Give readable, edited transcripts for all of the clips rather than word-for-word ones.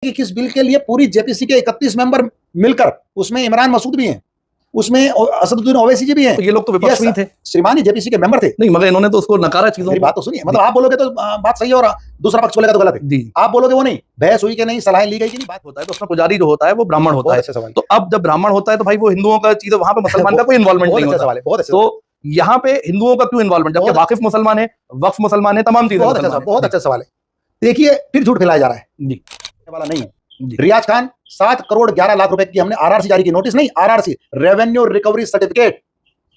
कि किस बिल के लिए पूरी जेपीसी के 31 मेंबर मिलकर, उसमें इमरान मसूद भी हैं, उसमें असदुद्दीन ओवैसी जी भी हैं, तो ये लोग तो विपक्ष में थे, श्रीमान जेपीसी के मेंबर थे। नहीं मगर इन्होंने तो उसको नकारा चीजों मेरी बात तो सुनिए, मतलब आप बोलोगे तो बात सही है और दूसरा पक्ष बोलेगा तो गलत है। जी आप बोलोगे वो नहीं, बहस हुई कि नहीं, सलाह ली गई कि नहीं, बात होता है तो उसमें पुजारी जो होता है वो ब्राह्मण होता है। अच्छा सवाल। तो अब जब ब्राह्मण होता है तो भाई वो हिंदुओं का चीज है, वहां पे मुसलमान का कोई इन्वॉल्वमेंट नहीं होता। सवाल है, बहुत अच्छा। तो यहाँ पे हिंदुओं का क्यों इन्वॉल्वमेंट, जबकि वाकिफ मुसलमान है, वक्फ मुसलमान है, तमाम चीजें बहुत अच्छा सवाल है। देखिए फिर झूठ फैलाया जा रहा है जी वाला नहीं है। रियाज खान 7 करोड़ 11 लाख रुपए की हमने आरआरसी जारी की, नोटिस नहीं, RRC, revenue recovery certificate.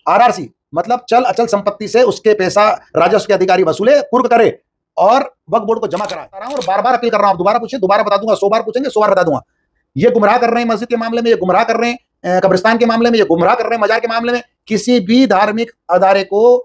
RRC मतलब चल अचल संपत्ति से उसके पैसा राजस्व के अधिकारी वसूले, कुर्क करे और वक्फ बोर्ड को जमा कराए। और बार बार अपील कर रहा हूं, दोबारा पूछे दोबारा बता दूंगा, 100 बार पूछेंगे 100 बार बता दूंगा। ये गुमराह कर रहे हैं मस्जिद के मामले में, ये गुमराह कर रहे हैं कब्रिस्तान के मामले में, ये गुमराह कर रहे हैं मजार के मामले में। किसी भी धार्मिक अदारे को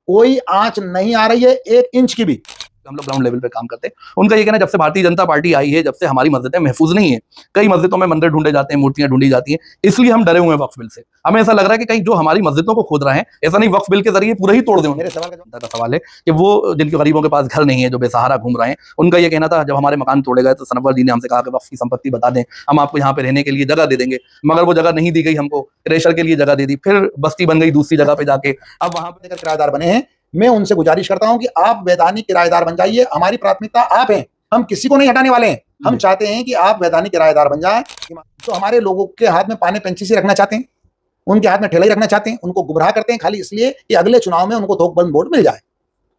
कोई आंच नहीं आ रही है 1 इंच की भी। हम लोग ग्राउंड लेवल पे काम करते हैं। उनका ये कहना है जब से भारतीय जनता पार्टी आई है, जब से हमारी मस्जिदें महफूज नहीं है, कई मस्जिदों में मंदिर ढूंढे जाते हैं, मूर्तियां ढूंढी जाती हैं, इसलिए हम डरे हुए हैं वक्फ बिल से। हमें ऐसा लग रहा है कि कहीं जो हमारी मस्जिदों को खोद रहे हैं, ऐसा नहीं वक्फ बिल के जरिए पूरा ही तोड़ दें। मेरे सवाल है कि वो जिनके गरीबों के पास घर नहीं है, जो बेसहारा घूम रहे हैं, उनका ये कहना था जब हमारे मकान तोड़े गए तो सनवर जी ने हमसे कहा कि वक्फ की संपत्ति बता दें, हम आपको यहाँ पे रहने के लिए जगह दे देंगे, मगर वो जगह नहीं दी गई हमको, क्रेशर के लिए जगह दे दी, फिर बस्ती बन गई दूसरी जगह पे जाके, अब वहां पे किराएदार बने हैं। मैं उनसे गुजारिश करता हूं कि आप वैधानिक किराएदार बन जाइए, हमारी प्राथमिकता आप हैं, हम किसी को नहीं हटाने वाले हैं। हम चाहते हैं कि आप वैधानिक किराएदार बन जाएं। तो हमारे लोगों के हाथ में पाने पेंचिसी रखना चाहते हैं, उनके हाथ में ठेलाई रखना चाहते हैं, उनको गुमराह करते हैं खाली इसलिए कि अगले चुनाव में उनको थोकबंद वोट मिल जाए।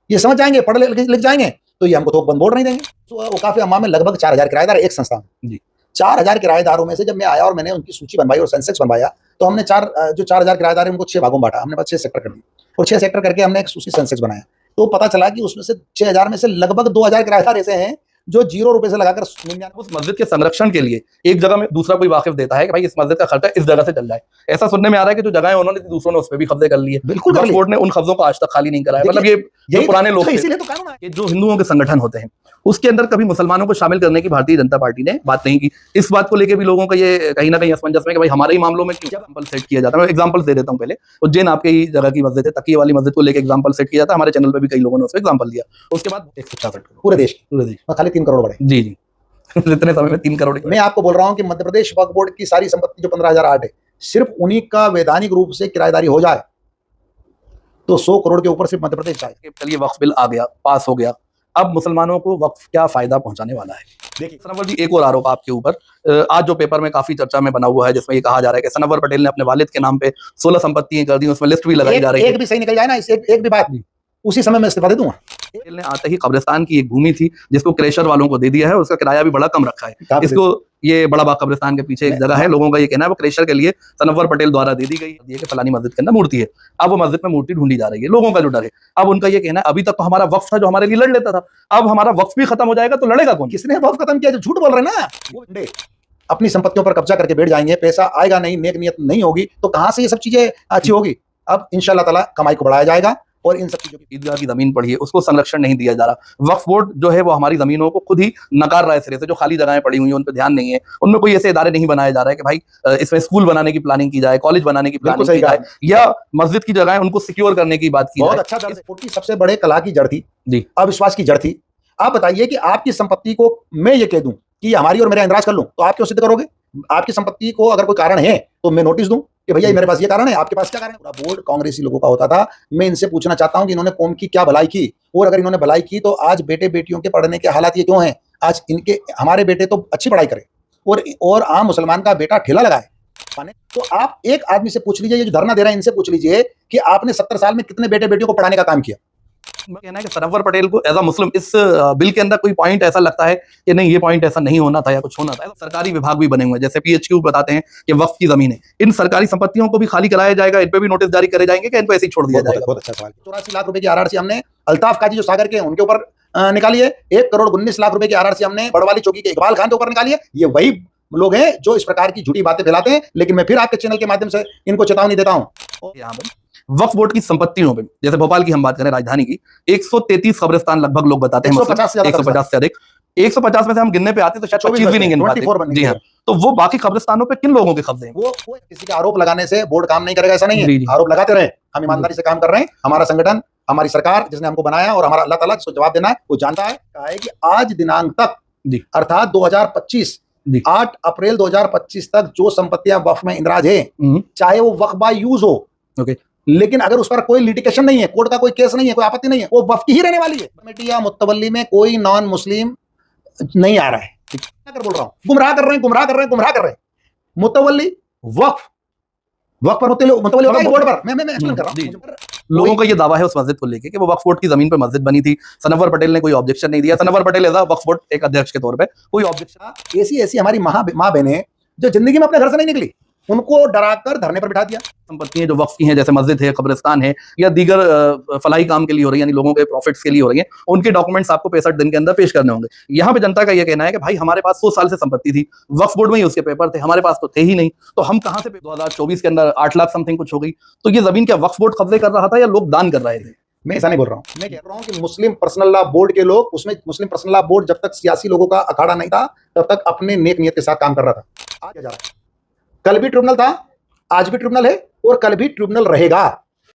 ये समझ जाएंगे, पढ़ लिख जाएंगे तो ये हमको थोकबंद वोट नहीं देंगे। तो वो काफी अम्मा में लगभग 4000 किराएदार एक संस्था में। 4000 किराएदारों में से जब मैं आया और मैंने उनकी सूची बनवाई और सेंसेक्स बनवाया, तो हमने 4000 किराएदार है उनको 6 भागों में बांटा, हमने 6 सेक्टर कर दिए और 6 सेक्टर करके हमने एक उसकी सेंसेक्स बनाया। तो पता चला कि उसमें से 6000 में से लगभग 2000 किराएदार ऐसे हैं जो 0 रुपए से लगाकर उस मस्जिद के संरक्षण के लिए एक जगह में दूसरा कोई वाकिफ देता है कि भाई इस मस्जिद का खर्चा इस जगह से चल जाए। ऐसा सुनने में आ रहा है कि जो जगह उन्होंने दूसरों ने उस पर भी कब्जे कर लिए, बिल्कुल वक्फ बोर्ड ने उन कब्जों को आज तक खाली नहीं कराया। मतलब ये जो पुराने लोग इसीलिए तो कानून ये जो हिंदुओं के संगठन होते हैं उसके अंदर कभी मुसलमानों को शामिल करने की भारतीय जनता पार्टी ने बात नहीं की। इस बात को लेकर भी लोगों का ये कहीं ना कहीं असमंजस में कि भाई हमारे ही मामलों में क्यों एग्जाम्पल सेट किया जाता है। मैं एग्जाम्पल दे देता हूँ। पहले उज्जैन आपके ही जगह की मस्जिद है, तकिए वाली मस्जिद को लेकर एग्जाम्पल सेट किया जाता है, हमारे चैनल पर भी कई लोगों ने उसको एग्जाम्पल दिया। उसके बाद 166 पूरे देश खाली 3 करोड़ बढ़े। जी जी इतने समय में 3 करोड़। मैं आपको बोल रहा हूं कि मध्य प्रदेश वक्फ बोर्ड की सारी संपत्ति जो 15008 है, सिर्फ उन्हीं का वैधानिक रूप से किराएदारी हो जाए तो 100 करोड़ के ऊपर सिर्फ मध्य प्रदेश चाहिए। चलिए वक्फ बिल आ गया, पास हो गया, अब मुसलमानों को वक्फ क्या फायदा पहुंचाने वाला है। देखिए सनवर जी, एक और आरोप आपके ऊपर आज जो पेपर में काफी चर्चा में बना हुआ है, जिसमें ये कहा जा रहा है कि सनवर पटेल ने अपने वालिद के नाम पे 16 संपत्तियां कर दी, उसमें लिस्ट भी लगाई जा रही है। एक भी सही निकल जाए ना, एक भी बात उसी समय में इस्तीफा दे दूंगा। पटेल ने आते ही कब्रिस्तान की एक भूमि थी जिसको क्रेशर वालों को दे दिया है, उसका किराया भी बड़ा कम रखा है। इसको ये बड़ा बाग कब्रिस्तान के पीछे एक जगह है, लोगों का ये कहना है वो क्रेशर के लिए सनवर पटेल द्वारा दे दी गई है कि फलानी मस्जिद के अंदर मूर्ति है। अब वो मस्जिद में मूर्ति ढूंढी जा रही है, लोगों का जो डर है। अब उनका ये कहना है अभी तक तो हमारा वक्फ था जो हमारे लिए लड़ लेता था, अब हमारा वक्फ भी खत्म हो जाएगा तो लड़ेगा कौन? किसने वक्फ खत्म किया? जो झूठ बोल रहे हैं ना, वो अपनी संपत्तियों पर कब्जा करके बैठ जाएंगे, पैसा आएगा नहीं, नेक नियत नहीं होगी तो कहां से ये सब चीजें अच्छी होगी। अब इंशाल्लाह ताला कमाई को बढ़ाया जाएगा और इन सब चीजों की ईदगाह की जमीन पड़ी है उसको संरक्षण नहीं दिया जा रहा। वक्फ बोर्ड जो है वो हमारी जमीनों को खुद ही नकार रहा है सिरे से। जो खाली जगहें पड़ी हुई हैं उन पर ध्यान नहीं है, उनमें कोई ऐसे इदारे नहीं बनाए जा रहे कि भाई इसमें स्कूल बनाने की प्लानिंग की जाए, कॉलेज बनाने की प्लानिंग की जाए, या मस्जिद की जगह उनको सिक्योर करने की बात की जाए। बहुत अच्छा, की सबसे बड़े कला की जड़ थी जी, अविश्वास की जड़ थी। आप बताइए कि आपकी संपत्ति को मैं ये कह दूं कि हमारी और मेरा इंद्राज कर लूं तो आप क्यों सिद्ध करोगे? आपकी संपत्ति को अगर कोई कारण है तो मैं नोटिस दूं कि भैया मेरे पास ये कारण है, आपके पास क्या कारण है? पूरा बोर्ड कांग्रेसी लोगों का होता था। मैं इनसे पूछना चाहता हूं कि इन्होंने कौम की क्या भलाई की, और अगर इन्होंने भलाई की तो आज बेटे बेटियों के पढ़ने के हालात ये क्यों हैं? आज इनके हमारे बेटे तो अच्छी पढ़ाई करें और आम मुसलमान का बेटा ठेला लगाए। तो आप एक आदमी से पूछ लीजिए, ये जो धरना दे रहा है इनसे पूछ लीजिए कि आपने 70 साल में कितने बेटे बेटियों को पढ़ाने का काम किया। कहना है कि सनवर पटेल को एज अ मुस्लिम इस बिल के अंदर कोई पॉइंट ऐसा लगता है कि नहीं ये पॉइंट ऐसा नहीं होना था या कुछ होना था। सरकारी विभाग भी बने हुए हैं, जैसे पीएचक्यू बताते हैं कि वक्फ की जमीन है, इन सरकारी संपत्तियों को भी खाली कराया जाएगा, इन पे भी नोटिस जारी करे जाएंगे कि इनको ऐसे ही छोड़ दिया जाएगा। बहुत अच्छा सवाल। 84 लाख रुपए की आरआरसी हमने अल्ताफ काजी जो सागर के उनके ऊपर निकाली है। 1 करोड़ 19 लाख रुपए की आरआरसी हमने बड़वाली चौकी के इकबाल खान के ऊपर निकाली है। ये वही लोग हैं जो इस प्रकार की झूठी बातें फैलाते हैं, लेकिन मैं फिर आपके चैनल के माध्यम से इनको चेतावनी देता हूं। यहाँ पर वक्फ बोर्ड की संपत्तियों पे, जैसे भोपाल की हम बात करें, राजधानी की 133 कब्रिस्तान लगभग लोग बताते हैं, 150 से अधिक, 150 में से हम गिनने पे आते तो शायद 25 भी नहीं गिन पाते। जी हाँ, तो वो बाकी कब्रिस्तानों पे किन लोगों के कब्जे हैं? वो किसी का आरोप लगाने से बोर्ड काम नहीं करेगा, ऐसा नहीं है। आरोप लगाते रहे, हम ईमानदारी से काम कर रहे हैं। हमारा संगठन, हमारी सरकार जिसने हमको बनाया और हमारा अल्लाह ताला जिसको जवाब देना है वो जानता है। कहा है कि आज दिनांक तक अर्थात 2025 जी। 8 अप्रैल 2025 तक जो संपत्तियां वक्फ में इंदराज है, हम्म, चाहे वो वक्फ बाय यूज हो, ओके। लेकिन अगर उस पर कोई लिटिगेशन नहीं है, कोर्ट का कोई केस नहीं है, कोई आपत्ति नहीं है, वो वक्फ की ही रहने वाली है। कमेटी या मुत्तवल्ली में कोई नॉन मुस्लिम नहीं आ रहा है। क्या कर बोल रहा हूं, गुमराह कर रहे हैं, गुमराह कर रहे हैं, गुमराह कर रहे हैं। मुत्तवल्ली वक्फ पर मुत्तवल्ली होता है बोर्ड पर। मैं एक्सप्लेन कर रहा जी। हूं। लोगों का ये दावा है उस मस्जिद को लेके कि वो वक्फ बोर्ड की जमीन पर मस्जिद बनी थी। सनवर पटेल ने कोई ऑब्जेक्शन नहीं दिया। सनवर पटेल एज वक्फ बोर्ड एक अध्यक्ष के तौर पे कोई ऑब्जेक्शन। ऐसी हमारी माँ बहनें जो जिंदगी में अपने घर से नहीं निकली, उनको डराकर धरने पर बिठा दिया। संपत्तियां जो वक्फ की हैं, जैसे मस्जिद है, कब्रिस्तान है, या दीगर फलाही काम के लिए हो रही है, यानी लोगों के प्रॉफिट्स के लिए हो रही है, उनके डॉक्यूमेंट्स आपको 65 दिन के अंदर पेश करने होंगे। यहाँ पे जनता का ये कहना है कि भाई हमारे पास 100 साल से संपत्ति थी, वक्फ बोर्ड में ही उसके पेपर थे, हमारे पास तो थे ही नहीं, तो हम कहाँ से 2024 के अंदर 8 लाख समथिंग कुछ हो गई। तो ये जमीन क्या वक्फ बोर्ड कब्जे कर रहा था या लोग दान कर रहे थे? मैं ऐसा नहीं बोल रहा हूं। मैं कह रहा हूं कि मुस्लिम पर्सनल लॉ बोर्ड के लोग, उसमें मुस्लिम पर्सनल लॉ बोर्ड जब तक सियासी लोगों का अखाड़ा नहीं था, तब तक अपने नेक नियत के साथ काम कर रहा था। आज जा रहा है, कल भी ट्रिब्यूनल था, आज भी ट्रिब्यूनल है और कल भी ट्रिब्यूनल रहेगा।